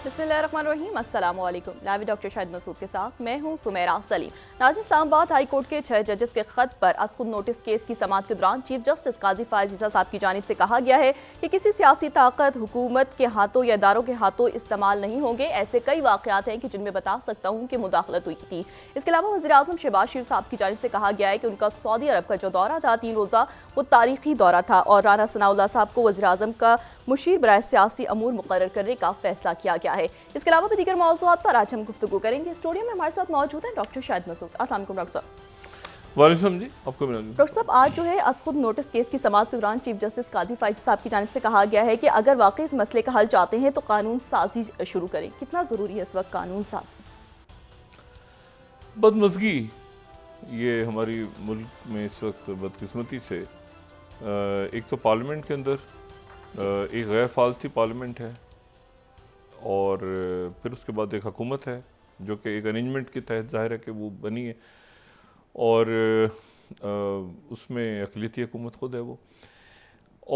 बिस्मिल्लाहिर्रहमानिर्रहीम, अस्सलाम वालेकुम। लाइव डॉक्टर शाहिद मसूद के साथ मैं हूं सुमेरा सलीम। नाज़रीन, इस्लामाबाद हाई कोर्ट के 6 जजेस के खत पर असखुद नोटिस केस की समाअत के दौरान चीफ जस्टिस काजी फायज ईसा साहब की जानिब से कहा गया है कि किसी सियासी ताकत हुकूमत के हाथों या इदारों के हाथों इस्तेमाल नहीं होंगे। ऐसे कई वाक़यात हैं कि जिनमें बता सकता हूँ कि मुदाखलत हुई थी। इसके अलावा वज़ीर-ए-आज़म शहबाज शरीफ साहब की जानिब से कहा गया है कि उनका सऊदी अरब का जो दौरा था 3 रोज़ा, वो तारीखी दौरा था और राना सनाउल्लाह साहब को वज़ीर-ए-आज़म का मुशीर बराए सियासी अमूर मुकर्रर करने का फैसला किया गया है। इसके अलावा भी दीगर मौज़ूआत पर आज हम गुफ्तगू करेंगे। स्टूडियो में हमारे साथ मौजूद हैं डॉक्टर शाहिद मसूद। अस्सलाम वालेकुम डॉक्टर साहब। वालेकुम जी, आपको डॉक्टर साहब, आज जो है असखुद नोटिस केस की समाअत के दौरान चीफ जस्टिस काजी फायज साहब की जानिब से कहा गया है कि अगर वाकई इस मसले का हल चाहते हैं तो कानून साजी शुरू करें। कितना ज़रूरी है इस वक्त कानून साजी? बदमज़गी ये हमारी मुल्क में इस वक्त बदकिस्मती से एक तो पार्लियामेंट के अंदर एक गैर फालसी पार्लियामेंट है और फिर उसके बाद एक हुकूमत है जो कि एक अरेंजमेंट के तहत ज़ाहिर है कि वो बनी है और उसमें अक़लियती हुकूमत खुद है वो।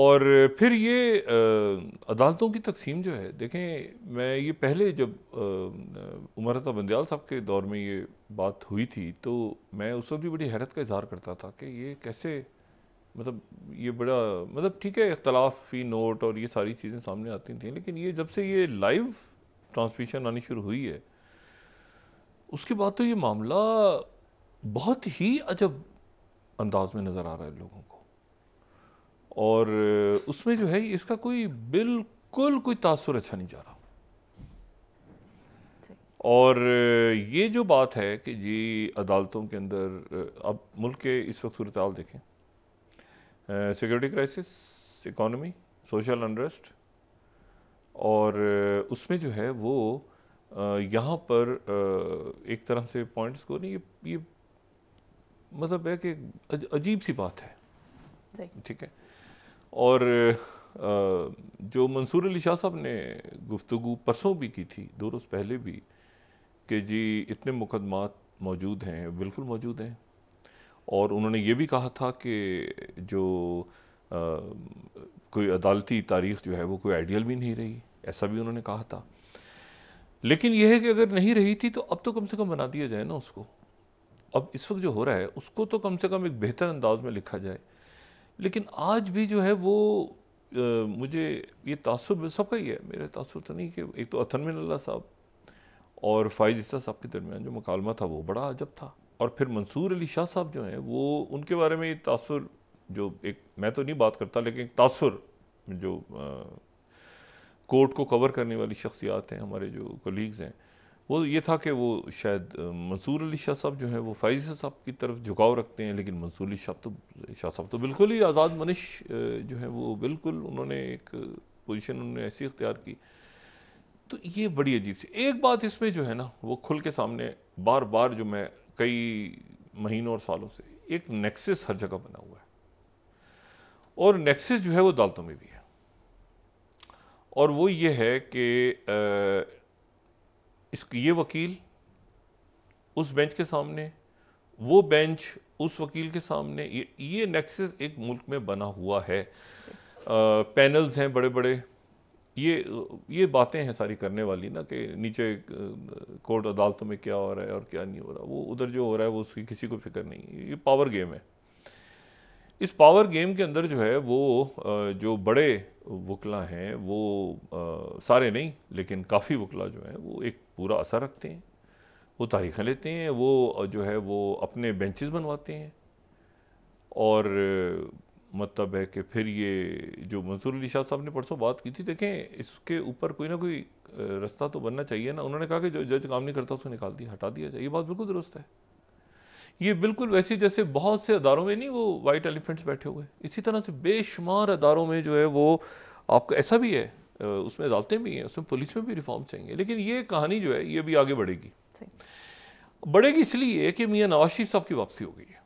और फिर ये अदालतों की तकसीम जो है, देखें मैं ये पहले जब उमर अता बंदयाल साहब के दौर में ये बात हुई थी तो मैं उस वक्त भी बड़ी हैरत का इजहार करता था कि ये कैसे, मतलब ये बड़ा, मतलब ठीक है इख्तलाफी नोट और ये सारी चीज़ें सामने आती थी, लेकिन ये जब से ये लाइव ट्रांसमिशन आनी शुरू हुई है उसके बाद तो ये मामला बहुत ही अजब अंदाज में नज़र आ रहा है लोगों को और उसमें जो है इसका कोई बिल्कुल कोई तासुर अच्छा नहीं जा रहा। और ये जो बात है कि जी अदालतों के अंदर अब मुल्क के इस वक्त सूरत हाल देखें, security crisis, economy, social unrest और उसमें जो है वो यहाँ पर एक तरह से पॉइंट्स को नहीं, ये मतलब है कि अजीब सी बात है, ठीक है। और जो मंसूर अली शाह साहब ने गुफ्तगू परसों भी की थी, 2 रोज़ पहले भी, कि जी इतने मुकदमात मौजूद हैं, बिल्कुल मौजूद हैं और उन्होंने ये भी कहा था कि जो कोई अदालती तारीख़ जो है वो कोई आइडियल भी नहीं रही, ऐसा भी उन्होंने कहा था। लेकिन यह है कि अगर नहीं रही थी तो अब तो कम से कम बना दिया जाए ना उसको। अब इस वक्त जो हो रहा है उसको तो कम से कम एक बेहतर अंदाज में लिखा जाए। लेकिन आज भी जो है वो मुझे ये तासुर सबका ही है, मेरा तासुर तो नहीं कि एक तो अथन मिनल्ला साहब और फायज ईसा साहब के दरमियान जो मुकालमा था वो बड़ा अजब था और फिर मंसूर अली शाह साहब जो हैं वो उनके बारे में ये तासुर जो एक, मैं तो नहीं बात करता लेकिन एक तासुर जो कोर्ट को कवर करने वाली शख्सियात हैं, हमारे जो कलीग्स हैं, वो ये था कि वो शायद मंसूर अली शाह साहब जो है वो फायज ईसा साहब की तरफ झुकाव रखते हैं, लेकिन मंसूर अली शाह साहब तो बिल्कुल ही आज़ाद मनिश जो है वो बिल्कुल उन्होंने एक पोजीशन उन्होंने ऐसी इख्तियार की। तो ये बड़ी अजीब सी एक बात इसमें जो है ना वो खुल के सामने बार बार जो मैं कई महीनों और सालों से, एक नेक्सस हर जगह बना हुआ है और नेक्सस जो है वो अदालतों में भी है और वो ये है कि ये वकील उस बेंच के सामने, वो बेंच उस वकील के सामने, ये नेक्सस एक मुल्क में बना हुआ है। पैनल्स हैं बड़े बड़े, ये बातें हैं सारी करने वाली ना कि नीचे कोर्ट अदालतों में क्या हो रहा है और क्या नहीं हो रहा, वो उधर जो हो रहा है वो उसकी किसी को फिक्र नहीं। ये पावर गेम है। इस पावर गेम के अंदर जो है वो जो बड़े वकला हैं वो सारे नहीं लेकिन काफ़ी वकला जो हैं वो एक पूरा असर रखते हैं, वो तारीखें लेते हैं, वो जो है वो अपने बेंचेस बनवाते हैं और मतलब है कि फिर ये जो मंसूर अली शाह साहब ने परसों बात की थी, देखें इसके ऊपर कोई ना कोई रास्ता तो बनना चाहिए ना। उन्होंने कहा कि जो जज काम नहीं करता उसको निकाल दिया, हटा दिया जाए। ये बात बिल्कुल दुरुस्त है। ये बिल्कुल वैसे जैसे बहुत से अदारों में नहीं वो वाइट एलिफेंट्स बैठे हुए, इसी तरह से बेशुमार अदारों में जो है वो आपको ऐसा भी है, उसमें अदालतें भी हैं, उसमें पुलिस में भी रिफॉर्म चाहिए। लेकिन ये कहानी जो है ये भी आगे बढ़ेगी इसलिए कि मियाँ नवाज शरीफ साहब की वापसी हो गई है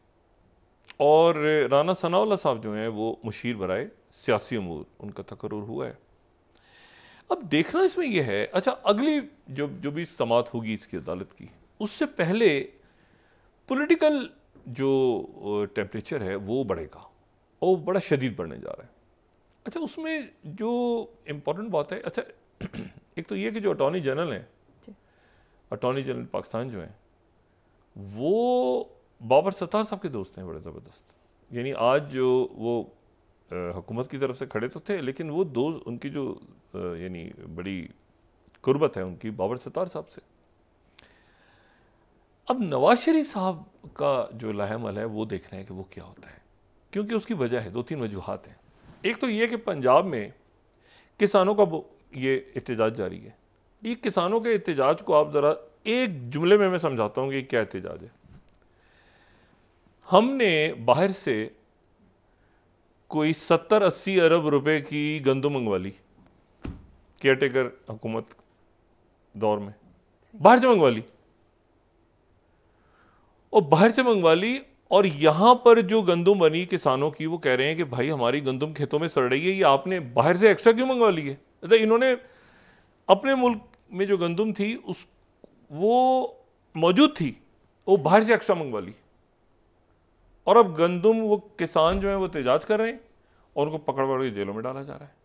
और राना सनाउल्लाह साहब जो हैं वो मुशीर बराए सियासी अमूर, उनका तकर्रुर हुआ है। अब देखना इसमें यह है, अच्छा अगली जो भी समाअत होगी इसकी अदालत की, उससे पहले पॉलिटिकल जो टेम्परेचर है वो बढ़ेगा और बड़ा शदीद बढ़ने जा रहा है। अच्छा उसमें जो इम्पोर्टेंट बात है, अच्छा एक तो ये कि जो अटॉर्नी जनरल हैं, अटॉर्नी जनरल पाकिस्तान जो हैं, वो बाबर सत्तार साहब के दोस्त हैं बड़े ज़बरदस्त। यानी आज जो वो हुकूमत की तरफ से खड़े तो थे, लेकिन वो दोस्त उनकी जो यानी बड़ी कुर्बत है उनकी बाबर सत्तार साहब से। अब नवाज शरीफ साहब का जो लाहेमल है वो देखना है कि वो क्या होता है, क्योंकि उसकी वजह है, 2-3 वजूहात हैं। एक तो ये कि पंजाब में किसानों का ये एहतजाज जारी है। ये किसानों के एहतजाज को आप ज़रा एक जुमले में मैं समझाता हूँ कि क्या एहतजाज है। हमने बाहर से कोई 70-80 अरब रुपए की गंदम मंगवा ली केयरटेकर हुकूमत दौर में, बाहर से मंगवा ली, और बाहर से मंगवा ली, और यहां पर जो गंदम बनी किसानों की, वो कह रहे हैं कि भाई हमारी गंदम खेतों में सड़ रही है, ये आपने बाहर से एक्स्ट्रा क्यों मंगवा ली है। मतलब इन्होंने अपने मुल्क में जो गंदम थी उस वो मौजूद थी, वो बाहर से एक्स्ट्रा मंगवा ली, और अब गंदम वो किसान जो है वो एहतजाज कर रहे हैं और उनको पकड़ पकड़ के जेलों में डाला जा रहा है।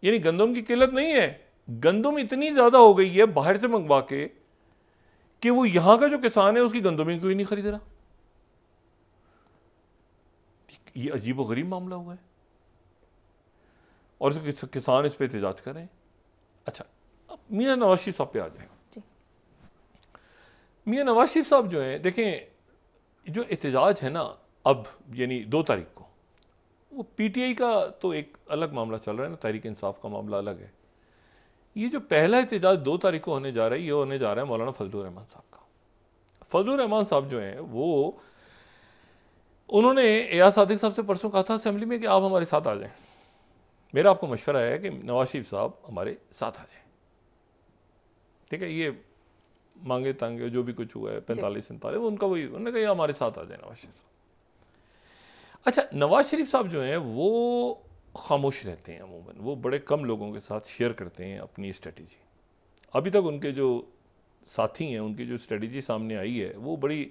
यानी गंदम की किल्लत नहीं है, गंदम इतनी ज्यादा हो गई है बाहर से मंगवा के कि वो यहां का जो किसान है उसकी गंदम ही कोई नहीं खरीद रहा। ये अजीब और गरीब मामला हुआ है, और किसान इस पे एहतजाज कर रहे हैं। अच्छा, अब मियां नवाज शरीफ साहब पे आ जाए। मियां नवाज शरीफ साहब जो है, देखें जो एहतजाज है ना अब, यानी 2 तारीख को, वो पीटीआई का तो एक अलग मामला चल रहा है ना, तहरीक इंसाफ का मामला अलग है। ये जो पहला एहतजाज 2 तारीख को होने जा रहा है, ये होने जा रहा है मौलाना फजलुर रहमान साहब का। फजलुर रहमान साहब जो हैं वो, उन्होंने एयाज सादिक साहब से परसों कहा था असेंबली में कि आप हमारे साथ आ जाएं। मेरा आपको मशवरा है कि नवाज शरीफ साहब हमारे साथ आ जाएं, ठीक है। ये मांगे तांगे जो भी कुछ हुआ है 45-47, वो उनका वही, उन्होंने कहा हमारे साथ आ जाए नवाज शरीफ साहब। अच्छा, नवाज शरीफ साहब जो हैं वो खामोश रहते हैं अमूमन, वो बड़े कम लोगों के साथ शेयर करते हैं अपनी स्ट्रेटजी। अभी तक उनके जो साथी हैं, उनकी जो स्ट्रेटजी सामने आई है वो बड़ी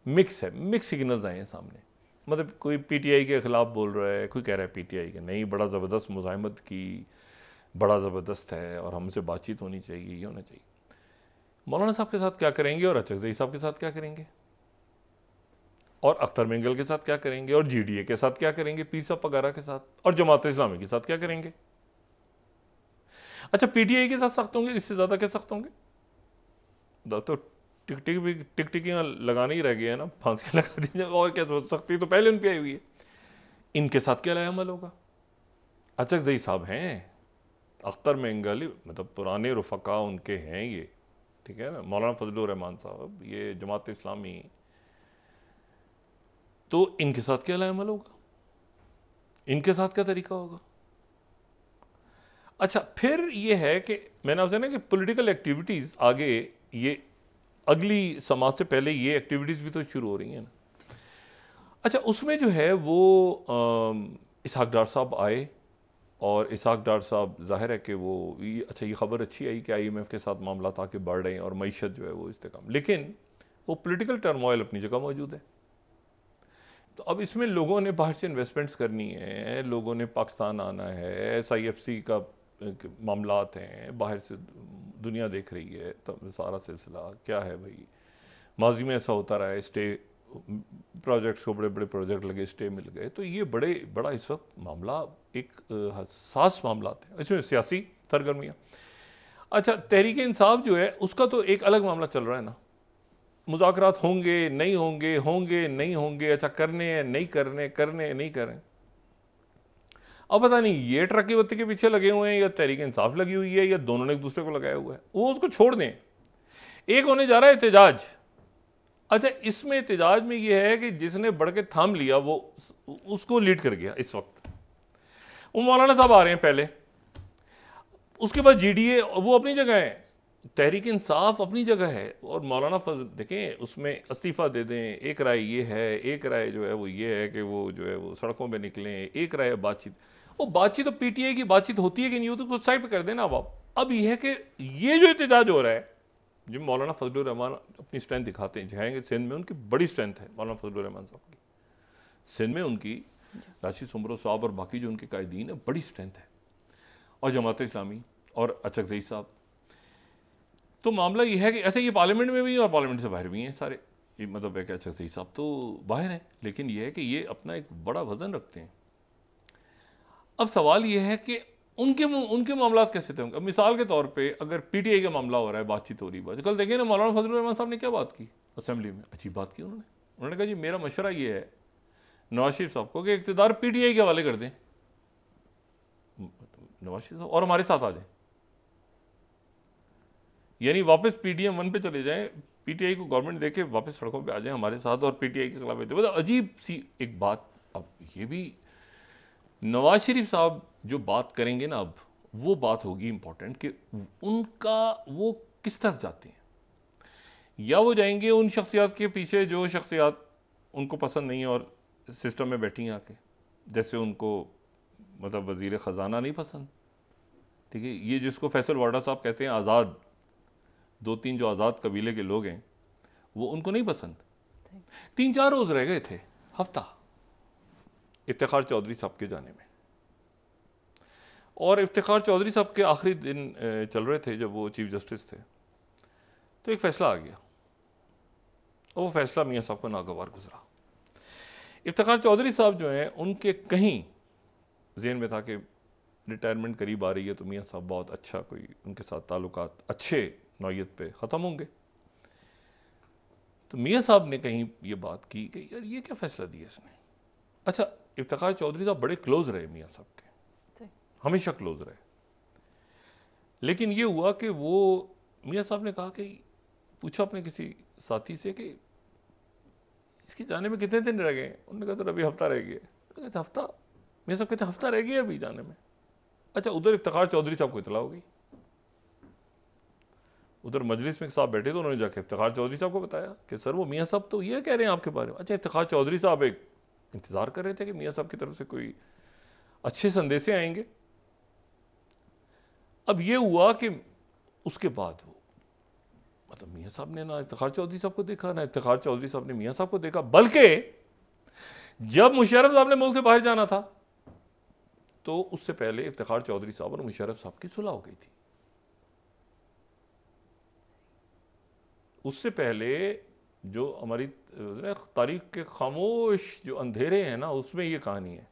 मिक्स है, मिक्स सिग्नल्स आए हैं सामने। मतलब कोई पीटीआई के खिलाफ बोल रहा है, कोई कह रहा है पीटीआई के नहीं, बड़ा ज़बरदस्त मुज़ाहिमत की, बड़ा ज़बरदस्त है और हमसे बातचीत होनी चाहिए, ये होना चाहिए। मौलाना साहब के साथ क्या करेंगे, और अचकज़ई साहब के साथ क्या करेंगे, और अख्तर मेंगल के साथ क्या करेंगे, और जीडीए के साथ क्या करेंगे, पीर साहब पगारा के साथ, और जमात इस्लामी के साथ क्या करेंगे। अच्छा, पीटीआई के साथ सख्त होंगे, इससे ज़्यादा क्या सख्त होंगे। तो टिकटिकियाँ लगाने ही रह गए हैं ना, फांसी लगा दी, और क्या सख्ती तो पहले उन पर आई हुई है। इनके साथ क्या अमल होगा। अचकज़ई साहब हैं, अख्तर मेंगल मतलब पुराने रुफ़का उनके हैं ये, ठीक है ना, मौलाना फजलुर रहमान साहब, ये जमात इस्लामी, तो इनके साथ क्या अमल होगा, इनके साथ क्या तरीका होगा। अच्छा, फिर ये है कि मैंने आपसे ना कि पॉलिटिकल एक्टिविटीज़ आगे, ये अगली समाज से पहले ये एक्टिविटीज़ भी तो शुरू हो रही हैं ना। अच्छा, उसमें जो है वो इसहाक डार साहब आए, और इसहाक डार साहब ज़ाहिर है कि वो अच्छा, ये ख़बर अच्छी आई कि IMF के साथ मामला ताकि बढ़ रहे हैं और मईशत जो है वो इस्तेकाम, लेकिन वो पॉलिटिकल टर्मोइल अपनी जगह मौजूद है। तो अब इसमें लोगों ने बाहर से इन्वेस्टमेंट्स करनी है, लोगों ने पाकिस्तान आना है, SIFC का मामलात हैं, बाहर से दुनिया देख रही है, तब सारा सिलसिला क्या है भाई। माजी में ऐसा होता रहा है, स्टे प्रोजेक्ट्स को, बड़े बड़े प्रोजेक्ट लगे, स्टे मिल गए, तो ये बड़ा इस वक्त मामला एक हसास मामला है, इसमें सियासी सरगर्मियाँ। अच्छा, तहरीक इंसाफ जो है उसका तो एक अलग मामला चल रहा है ना, मुज़ाकरात होंगे नहीं होंगे, होंगे नहीं होंगे, अच्छा करने हैं नहीं करने, करने हैं नहीं करें। अब पता नहीं ये ट्रक की बत्ती के पीछे लगे हुए हैं या तहरीक इंसाफ लगी हुई है या दोनों ने एक दूसरे को लगाया हुआ है, वो उसको छोड़ दें। एक होने जा रहा है एहतजाज। अच्छा, इसमें एहतजाज में ये है कि जिसने बढ़ के थाम लिया वो उसको लीड कर गया इस वक्त। वो मौलाना साहब आ रहे हैं पहले, उसके बाद GDA वो अपनी जगह है, तहरीक इंसाफ अपनी जगह है, और मौलाना फजल देखें उसमें इस्तीफ़ा दे दें। एक राय ये है, एक राय जो है वो ये है कि वो जो है वो सड़कों पे निकलें, एक राय बातचीत, वो बातचीत तो PTI की बातचीत होती है कि नहीं, तो कुछ साइड पे कर देना अब ये है कि ये जो एहतजाज हो रहा है, जो मौलाना फजलुर रहमान अपनी स्ट्रेंथ दिखाते हैं, जाएंगे सिंध में उनकी बड़ी स्ट्रेंथ है, मौलाना फजलुर रहमान साहब की सिंध में, उनकी राशिद सुमरो साहब और बाकी जो उनके कायदीन है, बड़ी स्ट्रेंथ है, और जमात इस्लामी और अचकज़ई साहब। तो मामला ये है कि ऐसे ये पार्लियामेंट में भी और पार्लियामेंट से बाहर भी हैं सारे, मतलब है कि अचकज़ई साहब तो बाहर हैं, लेकिन ये है कि ये अपना एक बड़ा वजन रखते हैं। अब सवाल ये है कि उनके मामला कैसे थे। अब मिसाल के तौर पे अगर पीटीआई का मामला हो रहा है, बातचीत हो रही है, कल देखें ना मौलाना फजलुर रहमान साहब ने क्या बात की असेंबली में, अजीब बात की उन्होंने कहा जी मेरा मशवरा ये है नवाज शरीफ साहब को कि इक़्तिदार पीटीआई के हवाले कर दें, नवाज शरीफ साहब और हमारे साथ आ जाए, यानी वापस पीडीएम 1 पे चले जाएं, पीटीआई को गवर्नमेंट देके वापस सड़कों पे आ जाए हमारे साथ और पीटीआई के खिलाफ। मतलब अजीब सी एक बात। अब ये भी नवाज शरीफ साहब जो बात करेंगे ना, अब वो बात होगी इंपॉर्टेंट कि उनका वो किस तरफ जाते हैं, या वो जाएंगे उन शख्सियात के पीछे जो शख्सियात उनको पसंद नहीं और सिस्टम में बैठी हैं आके, जैसे उनको मतलब वज़ीर ख़जाना नहीं पसंद, ठीक है, ये जिसको फैसल वाडा साहब कहते हैं आज़ाद, 2-3 जो आज़ाद कबीले के लोग हैं वो उनको नहीं पसंद। 3-4 रोज़ रह गए थे, हफ्ता इफ्तिखार चौधरी साहब के जाने में, और इफ्तिखार चौधरी साहब के आखिरी दिन चल रहे थे जब वो चीफ जस्टिस थे, तो एक फ़ैसला आ गया और वो फ़ैसला मियाँ साहब को नागवार गुजरा। इफ्तिखार चौधरी साहब जो हैं उनके कहीं ज़हन में था कि रिटायरमेंट करीब आ रही है तो मियाँ साहब बहुत अच्छा कोई उनके साथ ताल्लुकात अच्छे नौयत पे ख़त्म होंगे। तो मियाँ साहब ने कहीं ये बात की कि यार ये क्या फ़ैसला दिया इसने। अच्छा, इफ्तिखार चौधरी साहब बड़े क्लोज़ रहे मियाँ साहब के, हमेशा क्लोज़ रहे, लेकिन ये हुआ कि वो मियाँ साहब ने कहा कि पूछा अपने किसी साथी से कि इसके जाने में कितने दिन रह गए। उन्होंने कहा तो अभी हफ्ता रह गया। हफ्ता? मियाँ साहब कहते हफ्ता रह गया अभी जाने में। अच्छा, उधर इफ्तिखार चौधरी साहब को इतला हो गई, उधर मजलिस में एक साहब बैठे तो उन्होंने जाके इफ्तिखार चौधरी साहब को बताया कि सर वो मियाँ साहब तो ये कह रहे हैं आपके बारे में। अच्छा, इफ्तिखार चौधरी साहब एक इंतज़ार कर रहे थे कि मियाँ साहब की तरफ से कोई अच्छे संदेशे आएंगे। अब ये हुआ कि उसके बाद वो मतलब मियाँ साहब ने ना इफ्तिखार चौधरी साहब को देखा, ना इफ्तिखार चौधरी साहब ने मियाँ साहब को देखा, बल्कि जब मुशर्रफ साहब ने मुल्क से बाहर जाना था तो उससे पहले इफ्तिखार चौधरी साहब और मुशर्रफ साहब की सुलह हो गई थी। उससे पहले जो हमारी तारीख के खामोश जो अंधेरे हैं ना, उसमें ये कहानी है।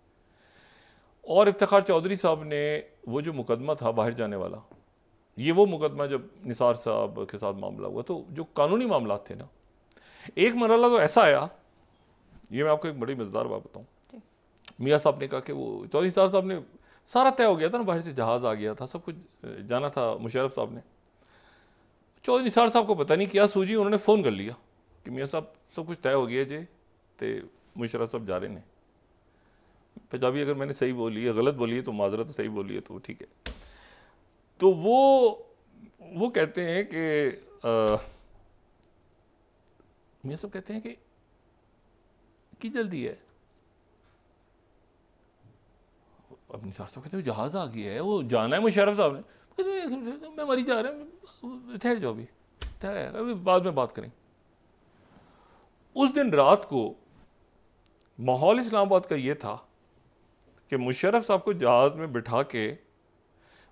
और इफ्तिखार चौधरी साहब ने वो जो मुकदमा था बाहर जाने वाला, ये वो मुकदमा जब निसार साहब के साथ मामला हुआ, तो जो कानूनी मामला थे ना, एक मरला तो ऐसा आया, ये मैं आपको एक बड़ी मज़ेदार बात बताऊँ। मियाँ साहब ने कहा कि वो चौधरी साहब ने सारा तय हो गया था ना, बाहर से जहाज़ आ गया था, सब कुछ जाना था। मुशर्रफ साहब ने चौधरी निसार साहब को पता नहीं क्या सूझी, उन्होंने फ़ोन कर लिया कि मियाँ साहब सब कुछ तय हो गया जे, तो मुशर्रफ साहब जा रहे हैं। पंजाबी अगर मैंने सही बोली है, गलत बोली है तो माजरत, सही बोली है तो ठीक है। तो वो कहते हैं कि मियाँ साहब कहते हैं कि जल्दी है। अब निसार साहब कहते हैं जहाज़ आ गया है, वो जाना है मुशर्रफ साहब ने। मैं मरी जा रहा हूँ, ठहर जाओ, अभी बाद में बात करें। उस दिन रात को माहौल इस्लामाबाद का ये था कि मुशर्रफ साहब को जहाज़ में बिठा के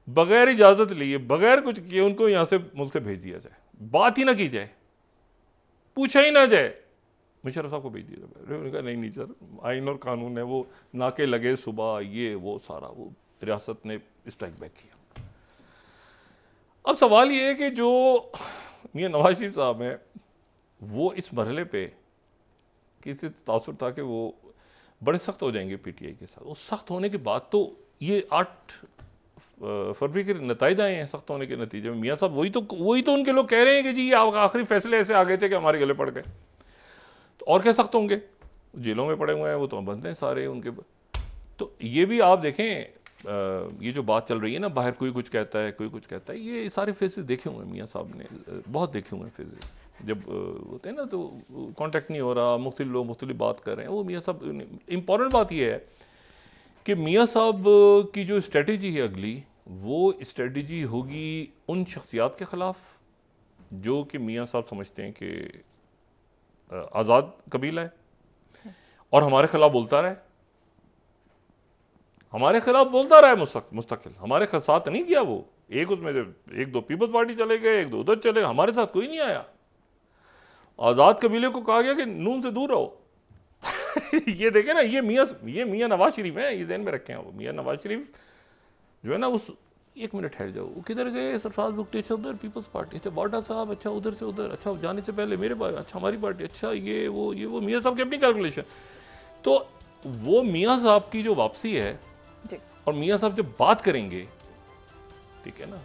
बगैर इजाज़त लिए, बगैर कुछ किए उनको यहाँ से मुल्क से भेज दिया जाए, बात ही ना की जाए, पूछा ही ना जाए, मुशर्रफ साहब को भेज दिया जाए। उन्होंने कहा नहीं सर, आइन और कानून है, वो नाके लगे सुबह, ये वो सारा, वो रियासत ने स्ट्राइक बैक किया। अब सवाल ये है कि जो मियां नवाज शरीफ साहब हैं वो इस मरहले पे किसी तासुर था कि वो बड़े सख्त हो जाएंगे पीटीआई के साथ। वो सख्त होने के बाद तो ये 8 फरवरी के नतीजे आए हैं। सख्त होने के नतीजे में मियाँ साहब वही तो उनके लोग कह रहे हैं कि जी ये आखिरी फैसले ऐसे आ गए थे कि हमारे गले पड़ गए, तो और क्या सख्त होंगे, जेलों में पड़े हुए हैं, वो तो बंद हैं सारे उनके। तो ये भी आप देखें, ये जो बात चल रही है ना, बाहर कोई कुछ कहता है, कोई कुछ कहता है, ये सारे फेजेस देखे हुए हैं मियाँ साहब ने, बहुत देखे हुए हैं फेजेस। जब होते हैं ना तो कांटेक्ट नहीं हो रहा, मुख्तलिफ लोग मुख्तलिफ बात कर रहे हैं, वो मियाँ साहब। इम्पॉर्टेंट बात ये है कि मियाँ साहब की जो स्ट्रेटजी है अगली, वो स्ट्रेटजी होगी उन शख्सियात के ख़िलाफ़ जो कि मियाँ साहब समझते हैं कि आज़ाद कबीला है और हमारे ख़िलाफ़ बोलता रहे, हमारे खिलाफ बोलता रहा है मुस्तकिल, हमारे साथ नहीं किया वो, एक उसमें से एक दो पीपल्स पार्टी चले गए, एक दो उधर चले गए, हमारे साथ कोई नहीं आया। आज़ाद कबीले को कहा गया कि नून से दूर रहो। ये देखे ना, ये मियाँ नवाज शरीफ है, ये ध्यान में रखें। वो मियाँ नवाज शरीफ जो है ना, उस एक मिनट ठहर जाओ, वो किधर गए? सरफराज बुगटी, अच्छा उधर पीपल्स पार्टी से बाटा साहब, अच्छा उधर से उधर, अच्छा जाने से पहले मेरे पास, अच्छा हमारी पार्टी, अच्छा ये वो मियाँ साहब की अपनी कैलकुलेशन। तो वो मियाँ साहब की जो वापसी है जी। और मियाँ साहब जब बात करेंगे, ठीक है ना,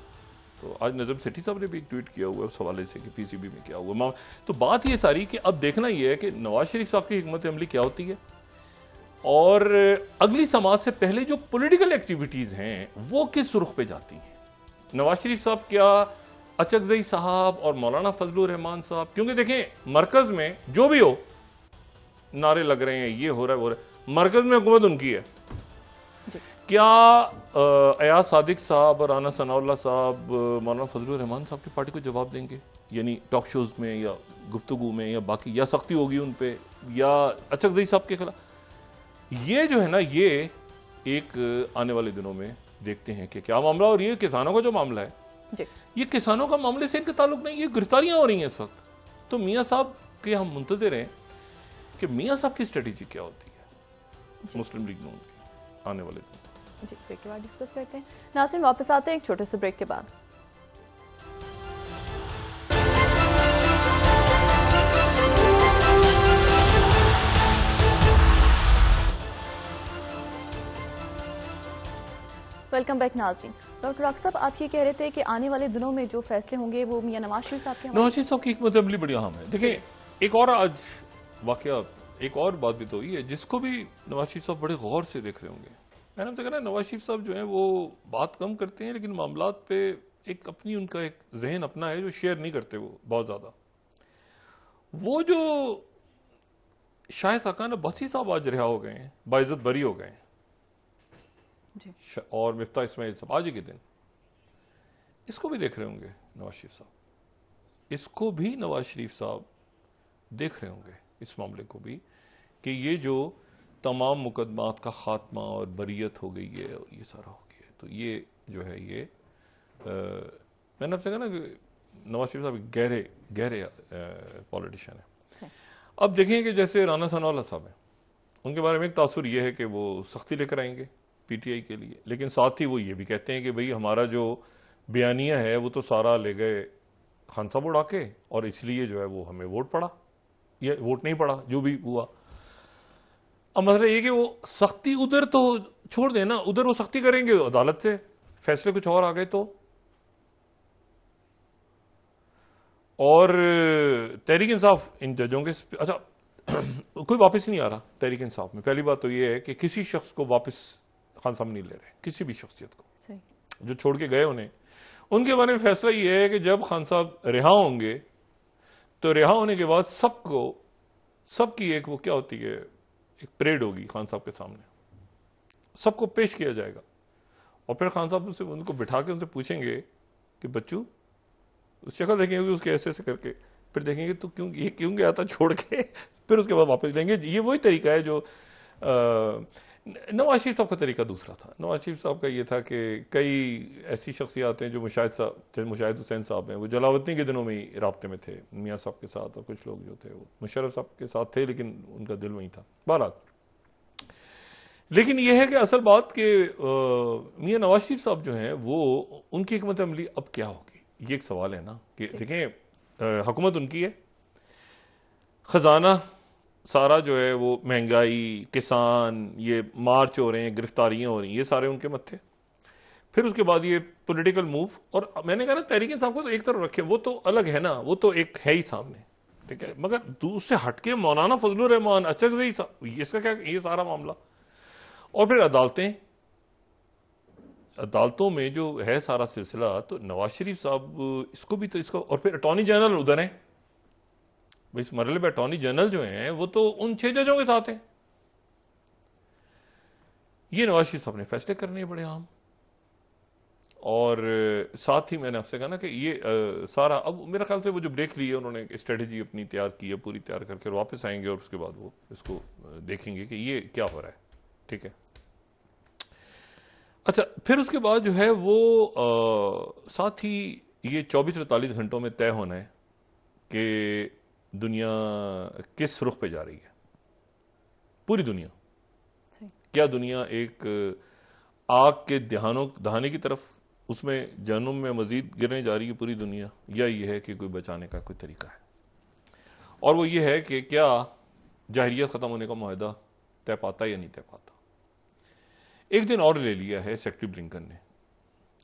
तो आज नजम सेठी साहब ने भी एक ट्वीट किया हुआ है उस हवाले से कि पीसीबी में क्या हुआ। तो बात ये सारी कि अब देखना ये है कि नवाज शरीफ साहब की हिकमत अमली क्या होती है, और अगली समाज से पहले जो पॉलिटिकल एक्टिविटीज हैं वो किस रुख पे जाती हैं। नवाज शरीफ साहब क्या अचकजई साहब और मौलाना फजलुर रहमान साहब, क्योंकि देखें मरकज में जो भी हो नारे लग रहे हैं, ये हो रहा है वो रहा है, मरकज में हुकूमत उनकी है। क्या अयाज सादिक साहब और राना सनाउल्लाह साहब मौलाना फजलुर रहमान साहब की पार्टी को जवाब देंगे, यानी टॉक शोज में या गुफ्तगू में या बाकी, या सख्ती होगी उन पे, या अचकजई साहब के खिलाफ? ये जो है ना, ये एक आने वाले दिनों में देखते हैं कि क्या मामला। और ये किसानों का जो मामला है जी। ये किसानों का मामले से इनका ताल्लुक नहीं, ये गिरफ्तारियां हो रही हैं इस वक्त। तो मियाँ साहब के हम मुंतज़िर हैं कि मियाँ साहब की स्ट्रेटेजी क्या होती है मुस्लिम लीग नून की आने वाले दिन। जी, ब्रेक के बाद डिस्कस करते हैं। नाज़रीन वापस आते हैं एक छोटे से ब्रेक के बाद। वेलकम बैक नाज़रीन। डॉक्टर अक्सर आप ये कह रहे थे कि आने वाले दिनों में जो फैसले होंगे वो मियां नवाज शरीफ साहब के नवाज शरीफ साहब की हिकमत अमली बड़ी अहम है। देखिए एक और आज वाकया, एक और बात भी तो हुई है जिसको भी नवाज शरीफ साहब बड़े गौर से देख रहे होंगे। मैंने आपसे कहा ना, नवाज शरीफ साहब जो है वो बात कम करते हैं, लेकिन मामलात पे एक अपनी उनका एक जहन अपना है जो शेयर नहीं करते वो बहुत ज्यादा। वो जो शायद अकाना बसी साहब आज रिहा हो गए हैं, बाइज्जत बरी हो गए हैं, और मिफ्ता इस्माइल साहब आज के दिन, इसको भी देख रहे होंगे नवाज शरीफ साहब, इसको भी नवाज शरीफ साहब देख रहे होंगे, इस मामले को भी, कि ये जो तमाम मुकदमात का खात्मा और बरियत हो गई है और ये सारा हो गया है। तो ये जो है ये मैंने आपसे कहा ना कि नवाज शरीफ साहब गहरे गहरे पॉलिटिशियन है। अब देखें कि जैसे राना सनाउल्लाह साहब हैं, उनके बारे में एक तासुर ये है कि वो सख्ती लेकर आएंगे पीटीआई के लिए, लेकिन साथ ही वो ये भी कहते हैं कि भाई हमारा जो बयानिया है वो तो सारा ले गए खान साहब उड़ा के, और इसलिए जो है वो हमें वोट पड़ा या वोट नहीं पड़ा, जो भी हुआ। अब मतलब ये कि वो सख्ती उधर तो छोड़ देना, उधर वो सख्ती करेंगे अदालत से, फैसले कुछ और आ गए तो। और तहरीक इंसाफ इन जजों के अच्छा कोई वापस नहीं आ रहा तहरीक इंसाफ में। पहली बात तो ये है कि किसी शख्स को वापस खान साहब नहीं ले रहे, किसी भी शख्सियत को सही। जो छोड़ के गए उन्हें, उनके बारे में फैसला ये है कि जब खान साहब रिहा होंगे तो रिहा होने के बाद सबको, सबकी एक वो क्या होती है, एक परेड होगी खान साहब के सामने, सबको पेश किया जाएगा, और फिर खान साहब उनसे उनको बिठा के उनसे पूछेंगे कि बच्चू, उस शक्ल देखेंगे उसके ऐसे ऐसे करके, फिर देखेंगे तो क्यों गया था छोड़ के, फिर उसके बाद वापस लेंगे। ये वही तरीका है जो नवाज शरीफ साहब का तरीका दूसरा था। नवाज शरीफ साहब का ये था कि कई ऐसी शख्सियात हैं जो मुशाहिद हुसैन साहब हैं, वो जलावतनी के दिनों में ही राब्ते में थे मियाँ साहब के साथ, और कुछ लोग जो थे वो मुशर्रफ साहब के साथ थे, लेकिन उनका दिल वहीं था। बहरहाल, लेकिन यह है कि असल बात कि मियाँ नवाज शरीफ साहब जो हैं वो, उनकी हिकमत अमली अब क्या होगी, ये एक सवाल है ना। कि देखें हुकूमत उनकी है, खजाना सारा जो है वो, महंगाई, किसान, ये मार्च हो रहे हैं, गिरफ्तारियां हो रही हैं, ये सारे उनके मत्थे। फिर उसके बाद ये पॉलिटिकल मूव, और मैंने कहा ना तहरीक इंसाफ को तो एक तरफ रखे, वो तो अलग है ना, वो तो एक है ही सामने, ठीक है, मगर दूसरे हटके मौलाना फजलुर रहमान, अचकजई साहब, इसका क्या, ये सारा मामला। और फिर अदालतें, अदालतों में जो है सारा सिलसिला, तो नवाज शरीफ साहब इसको भी तो इसको, और फिर अटॉर्नी जनरल उधर है, इस मरले में अटॉर्नी जनरल जो हैं वो तो उन 6 जजों के साथ हैं। ये नवाज शरीफ साहब ने फैसले करने बड़े आम, और साथ ही मैंने आपसे कहा ना कि ये सारा, अब मेरा ख्याल से वो जो ब्रेक ली है उन्होंने, स्ट्रेटेजी अपनी तैयार की है, पूरी तैयार करके वापस आएंगे, और उसके बाद वो इसको देखेंगे कि ये क्या हो रहा है, ठीक है। अच्छा, फिर उसके बाद जो है वो साथ ही ये 24-48 घंटों में तय होना है कि दुनिया किस रुख पे जा रही है, पूरी दुनिया। क्या दुनिया एक आग के दहाने की तरफ, उसमें जहन्नुम में मजीद गिरने जा रही है पूरी दुनिया, या ये है कि कोई बचाने का कोई तरीका है? और वो ये है कि क्या जाहिरियत खत्म होने का मुआहदा तय पाता या नहीं तय पाता। एक दिन और ले लिया है सेक्रेटरी ब्लिंकन ने,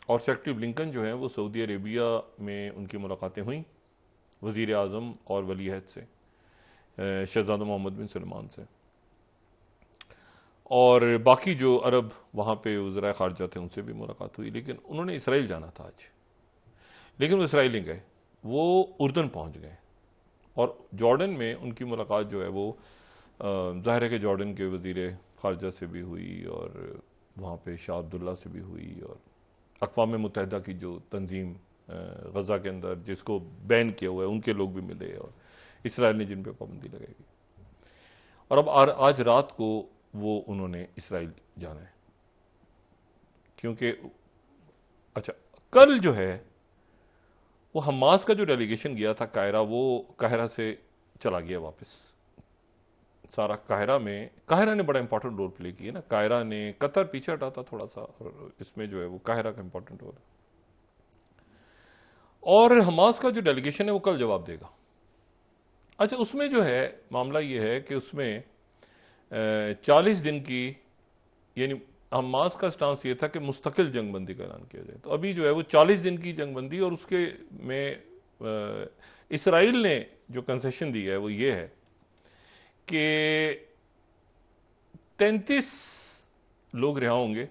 और सेक्रेटरी ब्लिंकन जो है वो सऊदी अरेबिया में उनकी मुलाकातें हुई वज़ीर आज़म और वली अहद से, शहजादा मोहम्मद बिन सलमान से, और बाकी जो अरब वहाँ पे वज़राए ख़ारजा थे उनसे भी मुलाकात हुई। लेकिन उन्होंने इसराइल जाना था आज, लेकिन वो इसराइल नहीं गए, वो उर्दन पहुँच गए। और जॉर्डन में उनकी मुलाकात जो है वो ज़ाहिर है कि जॉर्डन के वज़ीर ख़ारजा से भी हुई, और वहाँ पे शाह अब्दुल्ला से भी हुई, और अक़वाम मुत्तहिदा की जो तंजीम गज़ा के अंदर जिसको बैन किया हुआ है उनके लोग भी मिले, और इसराइल ने जिन पे पाबंदी लगाई। और अब आज रात को वो उन्होंने इसराइल जाना है, क्योंकि अच्छा, कल जो है वो हमास का जो डेलीगेशन गया था कायरा, वो काहिरा से चला गया वापस। सारा काहिरा ने बड़ा इंपॉर्टेंट रोल प्ले किया ना। काहिरा ने, कतर पीछे हटा था थोड़ा सा, और इसमें जो है वो काहिरा का इंपॉर्टेंट रोल है। और हमास का जो डेलीगेशन है वो कल जवाब देगा। अच्छा, उसमें जो है मामला ये है कि उसमें 40 दिन की, यानी हमास का स्टांस ये था कि मुस्तकिल जंगबंदी का ऐलान किया जाए। तो अभी जो है वो 40 दिन की जंगबंदी, और उसके में इसराइल ने जो कंसेशन दी है वो ये है कि 33 लोग रिहा होंगे,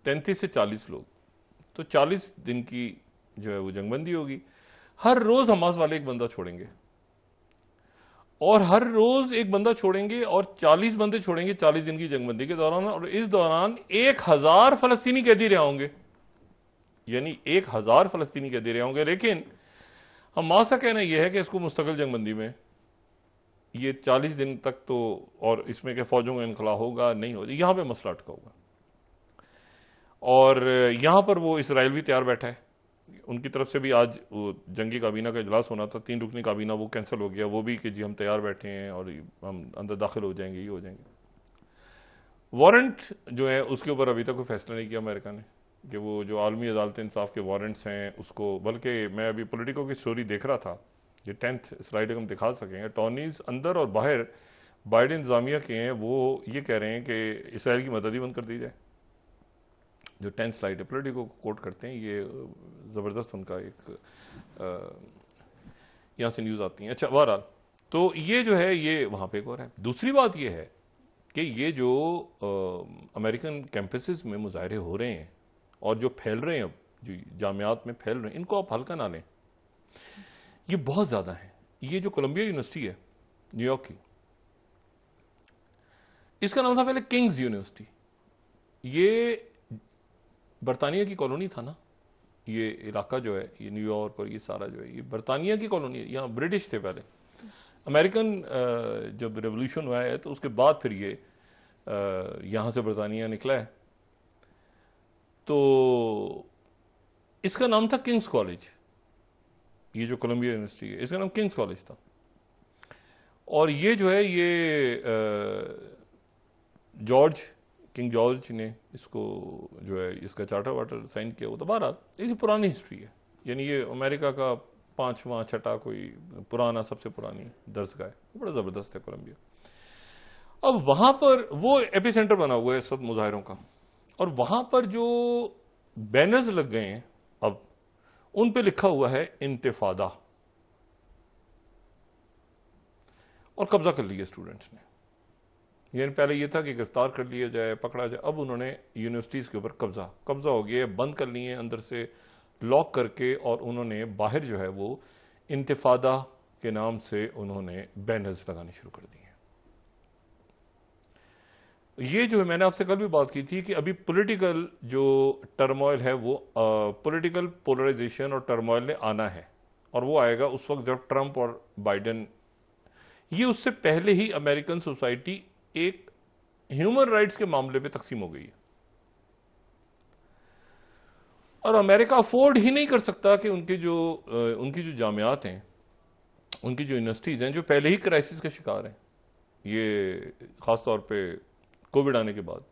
33 से 40 लोग। तो 40 दिन की जो है वो जंगबंदी होगी। हर रोज हमास वाले एक बंदा छोड़ेंगे, और हर रोज एक बंदा छोड़ेंगे, और 40 बंदे छोड़ेंगे 40 दिन की जंगबंदी के दौरान। और इस दौरान 1000 फलस्तीनी कैदी रिहा होंगे, यानी 1000 फलस्तीनी कैदी रिहा होंगे। लेकिन हमास का कहना यह है कि इसको मुस्तकिल जंगबंदी में ये 40 दिन तक तो, और इसमें के फौजों का इनखला होगा नहीं होगा, यहां पे मसला अटका होगा। और यहां पर वो इसराइल भी तैयार बैठा है, उनकी तरफ से भी आज वो जंगी काबीना का इजलास होना था, 3 रुकनी काबीना, वो कैंसिल हो गया। वो भी कि जी हम तैयार बैठे हैं और हम अंदर दाखिल हो जाएंगे, ये हो जाएंगे। वारंट जो है उसके ऊपर अभी तक कोई फैसला नहीं किया अमेरिका ने, कि वो जो आलमी अदालत इंसाफ के वारंट्स हैं उसको, बल्कि मैं अभी पॉलिटिको की स्टोरी देख रहा था, ये 10th स्लाइड हम दिखा सकेंगे, अटॉर्नीज अंदर और बाहर बाइडेन इंतजामिया के हैं, वो ये कह रहे हैं कि इसराइल की मदद ही बंद कर दी जाए। जो 10th स्लाइड है, पॉलिटिको को कोट करते हैं, ये ज़बरदस्त उनका एक यहाँ से न्यूज़ आती है। अच्छा, बहरहाल तो ये जो है ये वहाँ पे एक और है। दूसरी बात ये है कि ये जो अमेरिकन कैंपसेस में मुजाहरे हो रहे हैं और जो फैल रहे हैं, अब जो जामियात में फैल रहे हैं, इनको आप हल्का ना लें, ये बहुत ज़्यादा है। ये जो कोलंबिया यूनिवर्सिटी है न्यूयॉर्क की, इसका नाम था पहले किंग्स यूनिवर्सिटी। ये बरतानिया की कॉलोनी था ना, ये इलाका जो है, ये न्यूयॉर्क और ये सारा जो है ये बरतानिया की कॉलोनी है। यहाँ ब्रिटिश थे पहले, अमेरिकन जब रेवोल्यूशन हुआ है तो उसके बाद फिर ये यहाँ से बरतानिया निकला है। तो इसका नाम था किंग्स कॉलेज। ये जो कोलंबिया यूनिवर्सिटी है इसका नाम किंग्स कॉलेज था। और ये जो है ये किंग जॉर्ज ने इसको जो है इसका चार्टर वार्टर साइन किया हुआ था। बहरहाल ये पुरानी हिस्ट्री है, यानी ये अमेरिका का 5वां 6ठा कोई पुराना, सबसे पुरानी दरसगाह है, बड़ा ज़बरदस्त है कोलंबिया। अब वहां पर वो एपिसेंटर बना हुआ है इस वक्त मुजाहिरों का, और वहां पर जो बैनर्स लग गए हैं अब उन पे लिखा हुआ है इंतिफादा, और कब्जा कर लिया स्टूडेंट्स ने। यानी पहले ये था कि गिरफ्तार कर लिया जाए, पकड़ा जाए, अब उन्होंने यूनिवर्सिटीज़ के ऊपर कब्जा हो गया, बंद कर लिए अंदर से लॉक करके, और उन्होंने बाहर जो है वो इंतिफादा के नाम से उन्होंने बैनर्स लगाने शुरू कर दिए। ये जो है मैंने आपसे कल भी बात की थी कि अभी पॉलिटिकल जो टर्मोइल है वो पॉलिटिकल पोलराइजेशन और टर्मोइल ने आना है, और वो आएगा उस वक्त जब ट्रंप और बाइडेन, ये उससे पहले ही अमेरिकन सोसाइटी एक ह्यूमन राइट्स के मामले पे तकसीम हो गई है। और अमेरिका अफोर्ड ही नहीं कर सकता कि उनकी जो जामियात हैं, उनकी जो यूनिवर्सिटीज़ हैं, जो पहले ही क्राइसिस का शिकार हैं, ये ख़ास तौर पे कोविड आने के बाद।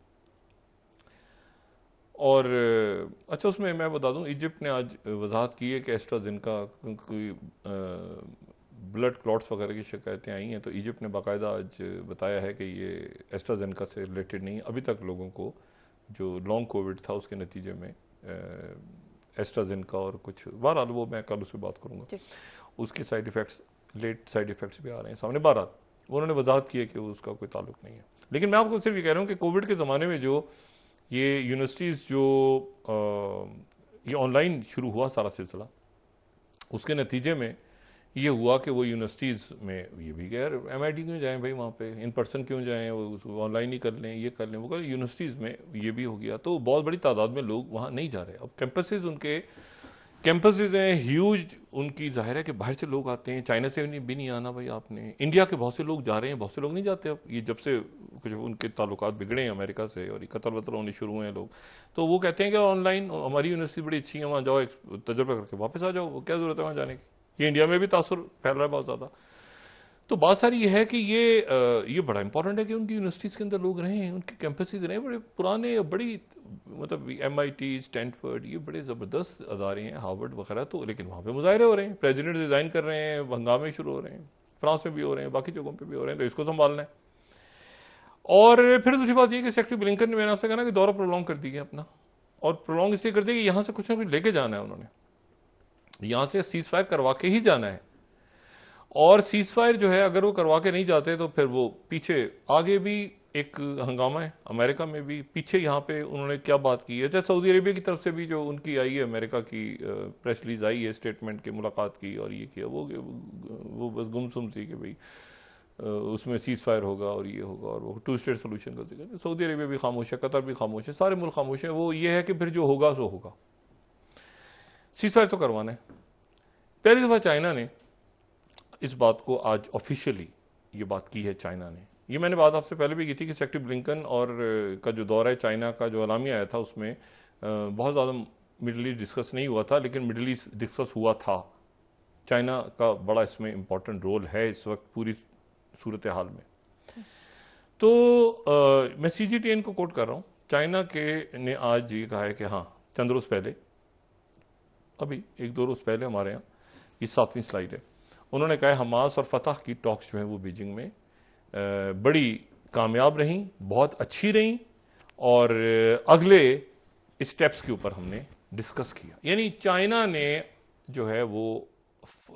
और अच्छा, उसमें मैं बता दूं, इजिप्ट ने आज वजाहत की है कि एस्ट्राजेनेका कोई ब्लड क्लॉट्स वगैरह की शिकायतें आई हैं, तो इजिप्ट ने बाकायदा आज बताया है कि ये एस्ट्राजेनेका से रिलेटेड नहीं है। अभी तक लोगों को जो लॉन्ग कोविड था उसके नतीजे में एस्ट्राजेनेका और कुछ, बहरहाल वो मैं कल उस पर बात करूँगा, उसके side effects, late side effects भी आ रहे हैं सामने। बहरहाल उन्होंने वजाहत की है कि उसका कोई ताल्लुक नहीं है। लेकिन मैं आपको सिर्फ ये कह रहा हूँ कि कोविड के ज़माने में जो ये यूनिवर्सिटीज़ जो ये ऑनलाइन शुरू हुआ सारा सिलसिला, उसके नतीजे में ये हुआ कि वो यूनिवर्सिटीज़ में ये भी कह रहे MIT क्यों जाएं भाई, वहाँ पे इन पर्सन क्यों जाएं, वो ऑनलाइन ही कर लें, ये कर लें, वो कर लें। यूनिवर्सिटीज़ में ये भी हो गया, तो बहुत बड़ी तादाद में लोग वहाँ नहीं जा रहे। अब कैंपसेज हैं ह्यूज, उनकी जाहिर है कि बाहर से लोग आते हैं, चाइना से भी नहीं आना भाई आपने, इंडिया के बहुत से लोग जा रहे हैं, बहुत से लोग नहीं जाते। अब ये जब से कुछ उनके ताल्लुकात बिगड़े हैं अमेरिका से और ये कत्ल वतल होने शुरू हुए हैं लोग, तो वो कहते हैं कि ऑनलाइन हमारी यूनिवर्सिटी बड़ी अच्छी है, वहाँ जाओ, तजुर्बा करके वापस आ जाओ, क्या जरूरत है वहाँ जाने की। ये इंडिया में भी तासुर फैल रहा है बहुत ज़्यादा। तो बात सारी ये है कि ये बड़ा इंपॉर्टेंट है कि उनकी यूनिवर्सिटीज़ के अंदर लोग रहें, उनके कैंपसेज रहें, बड़े पुराने, बड़ी मतलब MIT, स्टैनफोर्ड, ये बड़े ज़बरदस्त अदारे हैं, हार्वर्ड वगैरह, तो लेकिन वहाँ पे मुजाहरे हो रहे हैं, प्रेसिडेंट रिजाइन कर रहे हैं, हंगामे शुरू हो रहे हैं, फ्रांस में भी हो रहे हैं, बाकी जगहों पे भी हो रहे हैं, तो इसको संभालना है। और फिर दूसरी बात ये कि सेक्रेटरी ब्लिंकन ने, मैंने आपसे कहा ना कि दौरा प्रोलॉन्ग कर दिया अपना, और प्रोलॉन्ग इसलिए कर दिया कि यहाँ से कुछ ना कुछ लेके जाना है उन्होंने, यहाँ से सीज फायर करवा के ही जाना है। और सीज फायर जो है अगर वो करवा के नहीं जाते तो फिर वो पीछे आगे भी एक हंगामा है, अमेरिका में भी पीछे यहाँ पे उन्होंने क्या बात की है, चाहे सऊदी अरेबिया की तरफ से भी जो उनकी आई है, अमेरिका की प्रेस रिलीज आई है स्टेटमेंट की, मुलाकात की और ये किया, वो बस गुमसुम थी कि भाई उसमें सीज फायर होगा और ये होगा और वो 2 स्टेट सोल्यूशन का जिक्र। सऊदी अरेबिया भी खामोश है, कतर भी खामोश है, सारे मुल्क खामोश है। वो ये है कि फिर जो होगा सो होगा, सीज फायर तो करवाना है। पहली दफ़ा चाइना ने इस बात को आज ऑफिशियली ये बात की है चाइना ने। ये मैंने बात आपसे पहले भी की थी कि सेक्रेटरी ब्लिंकन और का जो दौरा है चाइना का, जो अलामिया आया था, उसमें बहुत ज़्यादा मिडल ईस्ट डिस्कस नहीं हुआ था, लेकिन मिडल ईस्ट डिस्कस हुआ था। चाइना का बड़ा इसमें इम्पोर्टेंट रोल है इस वक्त पूरी सूरत हाल में। तो मैं CGTN को कोट कर रहा हूँ, चाइना के ने आज ये कहा है कि हाँ, चंद रोज़ पहले, अभी 1-2 रोज़ पहले हमारे यहाँ, ये 7वीं स्लाइड है, उन्होंने कहा हमास और फतह की टॉक्स जो है वो बीजिंग में बड़ी कामयाब रहीं, बहुत अच्छी रहीं, और अगले स्टेप्स के ऊपर हमने डिस्कस किया। यानी चाइना ने जो है वो,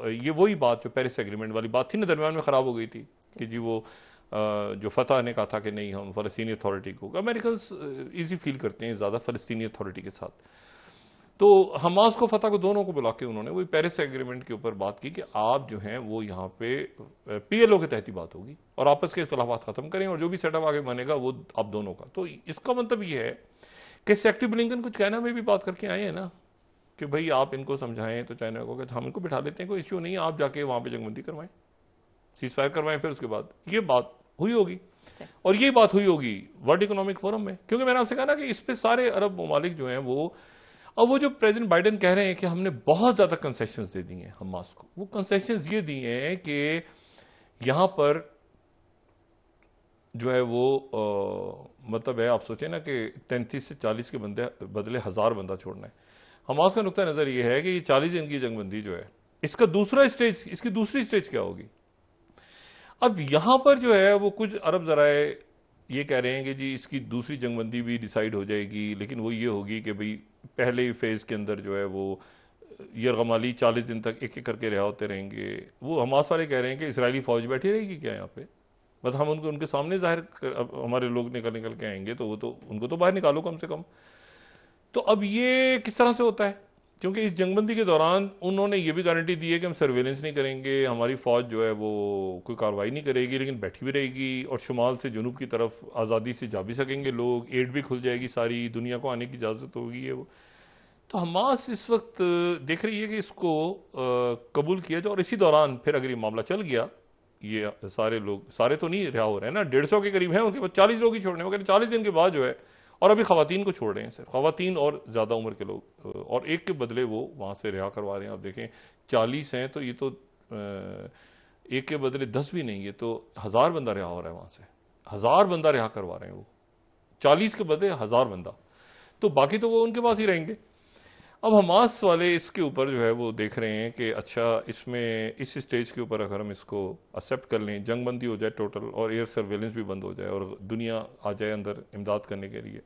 ये वही बात जो पेरिस एग्रीमेंट वाली बात थी ना, दरमियान में ख़राब हो गई थी कि जी वो जो फतह ने कहा था कि नहीं हम फ़लस्तीनी अथॉरिटी को, अमेरिकन ईजी फील करते हैं ज़्यादा फ़लस्तीनी अथॉरिटी के साथ, तो हमास को फतह को दोनों को बुला के उन्होंने वही पेरिस एग्रीमेंट के ऊपर बात की कि आप जो हैं वो यहाँ पे PLO के तहत ही बात होगी और आपस के इख्तलाफात खत्म करें और जो भी सेटअप आगे बनेगा वो आप दोनों का। तो इसका मतलब ये है कि सेक्रेटरी ब्लिंकन कुछ कहना में भी बात करके आए हैं ना कि भाई आप इनको समझाएं, तो चाइना को हम इनको बिठा लेते हैं, कोई इश्यू नहीं है, आप जाके वहाँ पे जंगबंदी करवाएं, सीज फायर करवाएं, फिर उसके बाद ये बात हुई होगी। और ये बात हुई होगी वर्ल्ड इकोनॉमिक फोरम में, क्योंकि मैंने आपसे कहा ना कि इस पे सारे अरब ममालिक जो हैं वो, अब वो जो प्रेसिडेंट बाइडेन कह रहे हैं कि हमने बहुत ज्यादा कंसेशंस दे दी हैं हमास को, वो कंसेशंस ये दिए हैं कि यहां पर जो है वो मतलब है, आप सोचें ना कि 33 से 40 के बदले 1000 बंदा छोड़ना है। हमास का नुक्ता नजर ये है कि ये 40 दिन की जंगबंदी जो है, इसका दूसरा स्टेज, इसकी दूसरी स्टेज क्या होगी। अब यहां पर जो है वो कुछ अरब जराए ये कह रहे हैं कि जी इसकी दूसरी जंगबंदी भी डिसाइड हो जाएगी, लेकिन वो ये होगी कि भाई पहले फेज के अंदर जो है वो यरगमाली 40 दिन तक एक एक करके रिहा होते रहेंगे। वो हमास वाले कह रहे हैं कि इसराइली फौज बैठी रहेगी क्या यहाँ पे, बस हम उनके सामने जाहिर हमारे लोग निकल के आएंगे, तो वो तो उनको तो बाहर निकालो कम से कम। तो अब ये किस तरह से होता है, क्योंकि इस जंगबंदी के दौरान उन्होंने ये भी गारंटी दी है कि हम सर्वेलेंस नहीं करेंगे, हमारी फौज जो है वो कोई कार्रवाई नहीं करेगी, लेकिन बैठी भी रहेगी और शुमाल से जनूब की तरफ आज़ादी से जा भी सकेंगे लोग, एड भी खुल जाएगी, सारी दुनिया को आने की इजाज़त होगी है वो। तो हमास इस वक्त देख रही है कि इसको कबूल किया जाए, और इसी दौरान फिर अगर ये मामला चल गया, ये सारे लोग, सारे तो नहीं रिहा हो रहे हैं ना, 150 के करीब हैं, उनके बाद 40 लोग ही छोड़ने, वो कहते 40 दिन के बाद जो है और अभी खवातीन को छोड़ रहे हैं सिर्फ, खवातीन और ज़्यादा उम्र के लोग, और एक के बदले वो वहाँ से रिहा करवा रहे हैं। आप देखें 40 हैं तो ये तो एक के बदले 10 भी नहीं, ये तो 1000 बंदा रिहा हो रहा है वहाँ से, 1000 बंदा रिहा करवा रहे हैं वो, 40 के बदले 1000 बंदा, तो बाकी तो वो उनके पास ही रहेंगे। अब हमास वाले इसके ऊपर जो है वो देख रहे हैं कि अच्छा इसमें इस स्टेज के ऊपर अगर हम इसको एक्सेप्ट कर लें, जंग बंदी हो जाए टोटल और एयर सर्वेलेंस भी बंद हो जाए और दुनिया आ जाए अंदर इमदाद करने के लिए,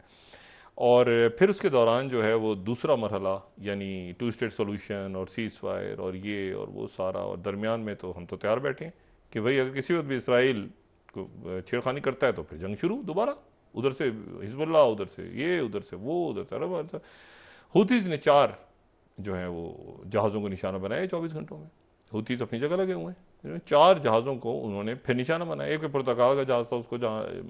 और फिर उसके दौरान जो है वो दूसरा मरहला यानी 2 स्टेट सोल्यूशन और सीज फायर और ये और वो सारा, और दरमियान में तो हम तो तैयार बैठे हैं कि भाई अगर किसी वक्त भी इसराइल को छेड़खानी करता है तो फिर जंग शुरू दोबारा, उधर से हिजबुल्लाह, उधर से ये, उधर से वो, उधर से अरब। हुतीज ने 4 जो है वो जहाज़ों को निशाना बनाया 24 घंटों में। हुतीज अपनी जगह लगे हुए हैं, 4 जहाज़ों को उन्होंने फिर निशाना बनाया। एक पुर्तगाल का जहाज़ था उसको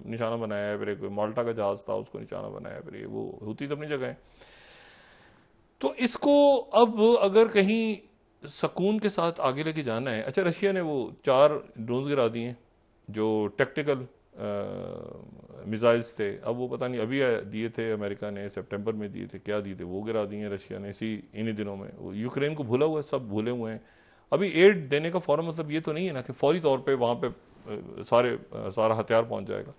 निशाना बनाया, फिर एक माल्टा का जहाज़ था उसको निशाना बनाया, फिर ये वो हुतीज अपनी जगह है। तो इसको अब अगर कहीं सुकून के साथ आगे लेके जाना है, अच्छा रशिया ने वो 4 ड्रोन गिरा दिए हैं जो टेक्टिकल मिसाइल्स थे, अब वो पता नहीं अभी दिए थे अमेरिका ने, सितंबर में दिए थे, क्या दिए थे, वो गिरा दिए रशिया ने इन्हीं दिनों में। वो यूक्रेन को भूला हुआ है, सब भूले हुए हैं। अभी एड देने का फौरन मतलब ये तो नहीं है ना कि फौरी तौर पे वहाँ पे सारा हथियार पहुँच जाएगा।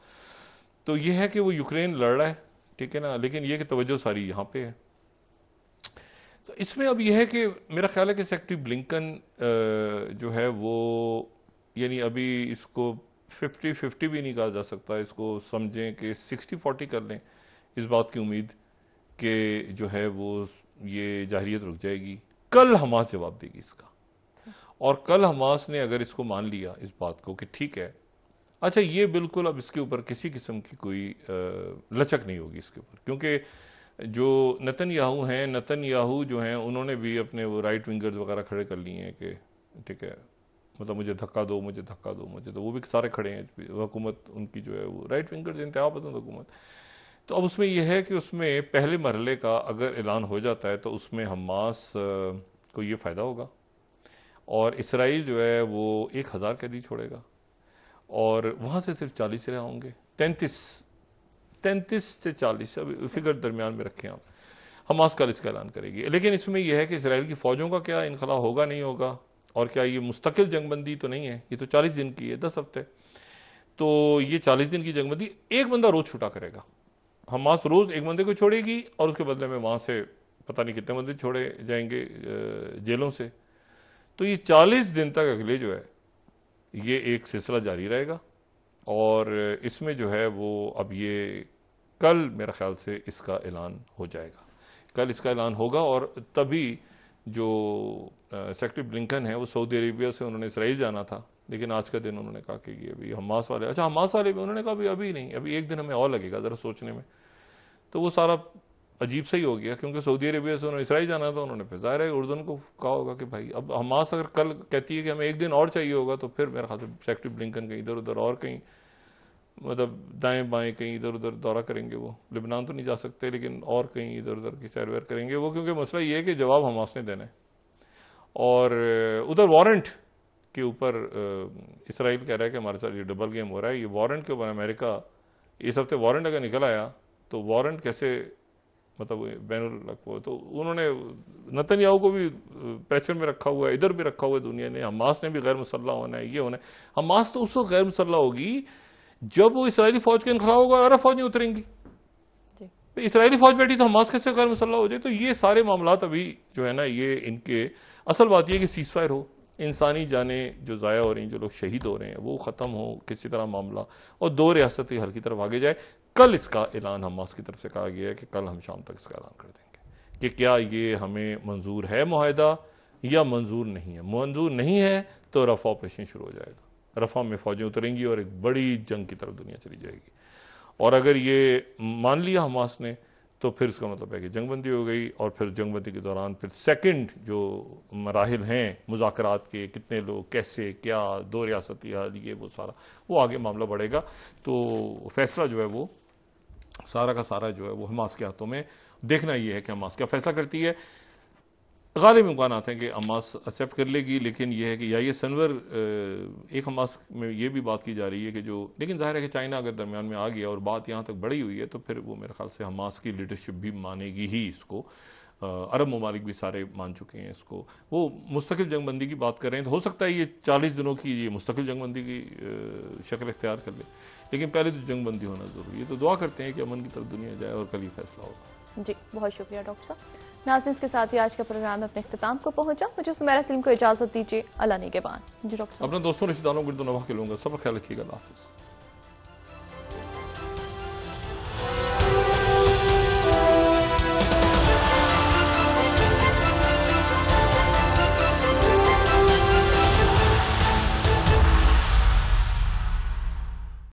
तो ये है कि वो यूक्रेन लड़ रहा है, ठीक है ना, लेकिन ये कि तवज्जो सारी यहाँ पे है। तो इसमें अब यह है कि मेरा ख्याल है कि सेक्रेटरी ब्लिंकन जो है वो यानी अभी इसको 50-50 भी नहीं कहा जा सकता, इसको समझें कि 60-40 कर लें, इस बात की उम्मीद कि जो है वो ये जाहिरियत रुक जाएगी। कल हमास जवाब देगी इसका, और कल हमास ने अगर इसको मान लिया इस बात को कि ठीक है, अच्छा ये बिल्कुल अब इसके ऊपर किसी किस्म की कोई लचक नहीं होगी इसके ऊपर, क्योंकि जो नेतन्याहू हैं, नेतन्याहू जो हैं उन्होंने भी अपने वो राइट विंगर्स वगैरह खड़े कर लिए हैं कि ठीक है, मतलब मुझे धक्का दो, मुझे धक्का दो, मुझे, तो वो भी सारे खड़े हैं। हुकूमत उनकी जो है वो राइट विंगर्स, इंतहा पसंद हुकूमत। तो अब उसमें यह है कि उसमें पहले मरहले का अगर ऐलान हो जाता है तो उसमें हमास को ये फ़ायदा होगा, और इसराइल जो है वो 1000 कैदी छोड़ेगा और वहाँ से सिर्फ 40 रहे होंगे, 33 से 40, अब फिगर दरमियान में रखें आप। हमास कल इसका ऐलान करेगी, लेकिन इसमें यह है कि इसराइल की फ़ौजों का क्या इनखला होगा नहीं होगा, और क्या ये मुस्तकिल जंगबंदी तो नहीं है, ये तो 40 दिन की है, 10 हफ्ते। तो ये 40 दिन की जंगबंदी एक बंदा रोज छूटा करेगा, हमास रोज एक बंदे को छोड़ेगी और उसके बदले में वहां से पता नहीं कितने बंदे छोड़े जाएंगे जेलों से। तो ये 40 दिन तक अगले जो है ये एक सिलसिला जारी रहेगा, और इसमें जो है वो अब ये कल मेरा ख्याल से इसका ऐलान हो जाएगा, कल इसका ऐलान होगा। और तभी जो सेक्रेटरी ब्लिंकन है वो सऊदी अरेबिया से उन्होंने इसराइल जाना था, लेकिन आज का दिन उन्होंने कहा कि ये अभी हमास वाले, अच्छा हमास वाले भी उन्होंने कहा अभी नहीं, अभी एक दिन हमें और लगेगा ज़रा सोचने में। तो वो सारा अजीब सा ही हो गया, क्योंकि सऊदी अरेबिया से उन्होंने इसराइल जाना था, उन्होंने फिर ज़ाहिर है उर्दन को कहा होगा कि भाई अब हमास अगर कल कहती है कि हमें एक दिन और चाहिए होगा, तो फिर मेरे ख्याल से सेक्रेटरी ब्लिंकन कहीं इधर उधर और कहीं मतलब दाएं बाएं कहीं इधर उधर दौरा करेंगे। वो लेबनान तो नहीं जा सकते, लेकिन और कहीं इधर उधर की सैर वैर करेंगे वो, क्योंकि मसला ये है कि जवाब हमास ने देना है। और उधर वारंट के ऊपर इसराइल कह रहा है कि हमारे साथ ये डबल गेम हो रहा है, ये वारंट के ऊपर अमेरिका इस हफ्ते वारंट अगर निकल आया तो वारंट कैसे मतलब बैनुल, तो उन्होंने नेतन्याहू को भी प्रेशर में रखा हुआ है, इधर भी रखा हुआ है दुनिया ने, हमास ने भी गैर मुसल्लह होना है, ये होना है। हमास तो उस वक्त गैर मुसल्लह होगी जब वो इसराइली फौज के इनखला होगा, अरब फौज नहीं उतरेंगी, इसराइली फौज बैठी तो हमास कैसे गैर मुसल्लह हो जाए। तो ये सारे मामलात अभी जो है ना, ये इनके असल बात यह कि सीज फायर हो, इंसानी जाने जो ज़ाया हो रही हैं, जो लोग शहीद हो रहे हैं वो ख़त्म हो किसी तरह मामला, और 2 रियासती हल की तरफ आगे जाए। कल इसका ऐलान हमास की तरफ से कहा गया है कि कल हम शाम तक इसका ऐलान कर देंगे कि क्या ये हमें मंजूर है मुआहदा या मंजूर नहीं है। मंजूर नहीं है तो रफ़ा ऑपरेशन शुरू हो जाएगा, रफ़ा में फ़ौजें उतरेंगी और एक बड़ी जंग की तरफ दुनिया चली जाएगी। और अगर ये मान लिया हमास ने तो फिर इसका मतलब है कि जंगबंदी हो गई, और फिर जंगबंदी के दौरान फिर सेकंड जो मराहिल हैं मुज़ाकरात के, कितने लोग कैसे क्या 2 रियासती हल, ये वो सारा वो आगे मामला बढ़ेगा। तो फैसला जो है वो सारा का सारा जो है वो हमास के हाथों में। देखना ये है कि हमास क्या फैसला करती है। गालिब इम्कान हैं कि हमास एक्सेप्ट कर लेगी, लेकिन यह है कि याहिया सिनवर एक हमास में ये भी बात की जा रही है कि जो, लेकिन जाहिर है कि चाइना अगर दरमियान में आ गया और बात यहाँ तक बढ़ी हुई है तो फिर वो मेरे ख्याल से हमास की लीडरशिप भी मानेगी ही इसको। अरब ममालिक भी सारे मान चुके हैं इसको। वो मुस्तकिल जंगबंदी की बात कर रहे हैं, तो हो सकता है ये 40 दिनों की ये मुस्तकिल जंगबंदी की शक्ल इख्तियार कर ले, लेकिन पहले तो जंगबंदी होना ज़रूरी है। तो दुआ करते हैं कि अमन की तरफ दुनिया जाए और कल ही फैसला होगा। जी बहुत शुक्रिया डॉक्टर साहब। नाज़रीन, के साथ ही आज का प्रोग्राम अपने इख्तिताम को पहुंचा। मुझे सुमेरा सलीम को इजाज़त दीजिए। अल्लाह निगहबान। जी डॉक्टर साहब। अपने दोस्तों रिश्तेदारों गिरदो नवाह के लोगों का सब ख्याल रखिएगा। अल्लाह हाफ़िज़।